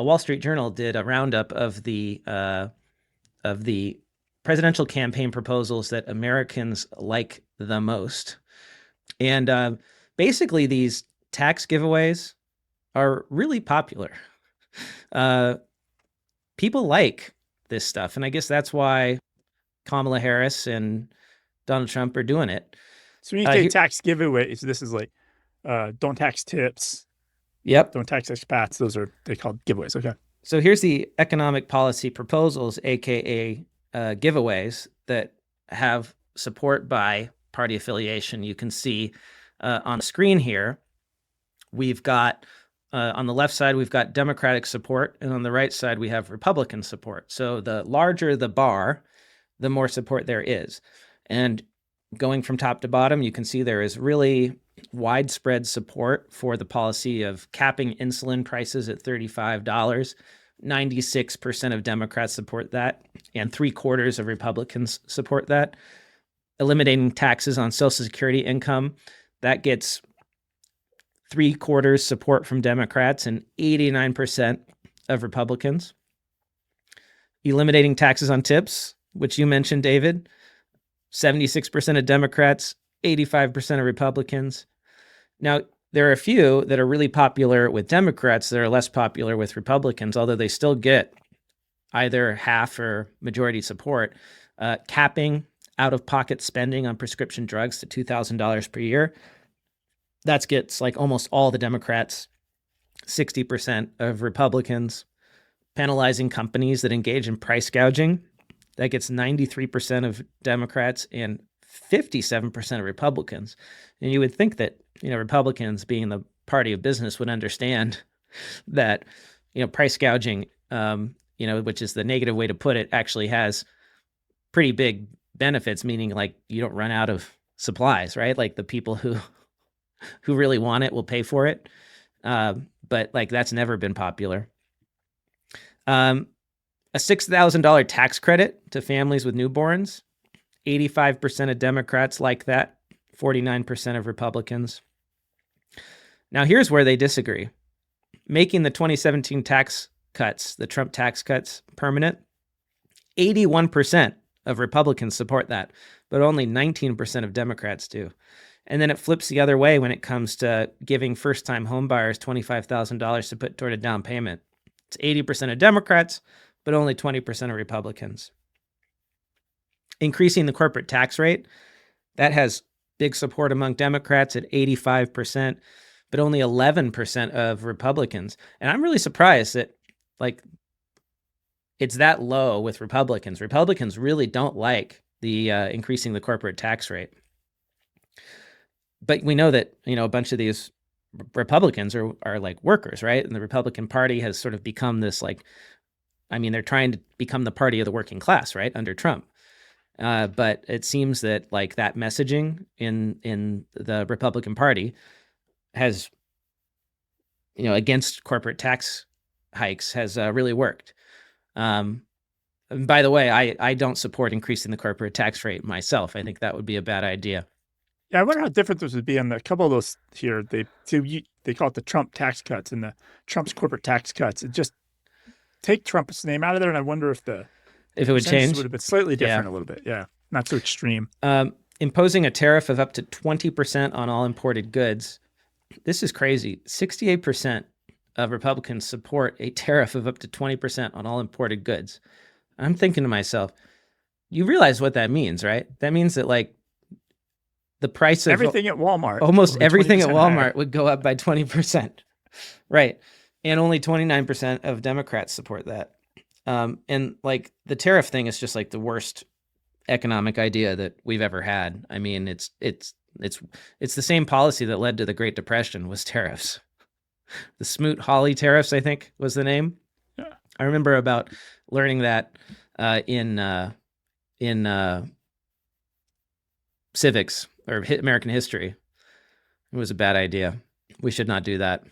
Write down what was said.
a Wall Street Journal did a roundup of the presidential campaign proposals that Americans like the most. And basically, these tax giveaways are really popular. Uh, People like this stuff. And I guess that's why Kamala Harris and Donald Trump are doing it. So when you say Here, tax giveaways, this is like don't tax tips, yep. don't tax expats. Those are they called giveaways. Okay. So here's the economic policy proposals, aka giveaways, that have support by party affiliation. You can see on the screen here, we've got on the left side, we've got Democratic support, and on the right side, we have Republican support. So the larger the bar, the more support there is. And going from top to bottom, you can see there is really widespread support for the policy of capping insulin prices at $35. 96% of Democrats support that, and 3/4 of Republicans support that. Eliminating taxes on Social Security income, that gets 3/4 support from Democrats and 89% of Republicans. Eliminating taxes on tips, which you mentioned, David, 76% of Democrats, 85% of Republicans. Now, there are a few that are really popular with Democrats that are less popular with Republicans, although they still get either half or majority support. Capping out-of-pocket spending on prescription drugs to $2,000 per year. That gets like almost all the Democrats, 60% of Republicans. Penalizing companies that engage in price gouging. That gets 93% of Democrats and 57% of Republicans. And you would think that, Republicans being the party of business would understand that, price gouging, which is the negative way to put it, actually has pretty big benefits, meaning like you don't run out of supplies, right? Like the people who really want it will pay for it. But like that's never been popular. A $6,000 tax credit to families with newborns. 85% of Democrats like that, 49% of Republicans. Now, here's where they disagree. Making the 2017 tax cuts, the Trump tax cuts, permanent. 81% of Republicans support that, but only 19% of Democrats do. And then it flips the other way when it comes to giving first-time homebuyers $25,000 to put toward a down payment. It's 80% of Democrats, but only 20% of Republicans. Increasing the corporate tax rate, that has big support among Democrats at 85%, but only 11% of Republicans. And I'm really surprised that, it's that low with Republicans. Republicans really don't like the increasing the corporate tax rate. But we know that, a bunch of these Republicans are like workers, right? And the Republican Party has sort of become this they're trying to become the party of the working class, right, under Trump. But it seems that like that messaging in the Republican Party has, against corporate tax hikes has really worked. And by the way, I don't support increasing the corporate tax rate myself. I think that would be a bad idea. Yeah, I wonder how different this would be on a couple of those here. They call it the Trump tax cuts and the Trump's corporate tax cuts. It just take Trump's name out of there, and I wonder if it would change. Would have been slightly different a little bit. Yeah, not so extreme. Imposing a tariff of up to 20% on all imported goods. This is crazy. 68% of Republicans support a tariff of up to 20% on all imported goods. I'm thinking to myself, you realize what that means, right? That means that the price of everything at Walmart, almost everything at Walmart higher. would go up by 20%. Right. And only 29% of Democrats support that. And the tariff thing is just the worst economic idea that we've ever had. I mean, it's the same policy that led to the Great Depression was tariffs. The Smoot-Hawley tariffs, I think, was the name. Yeah. I remember about learning that in civics or American history. It was a bad idea. We should not do that.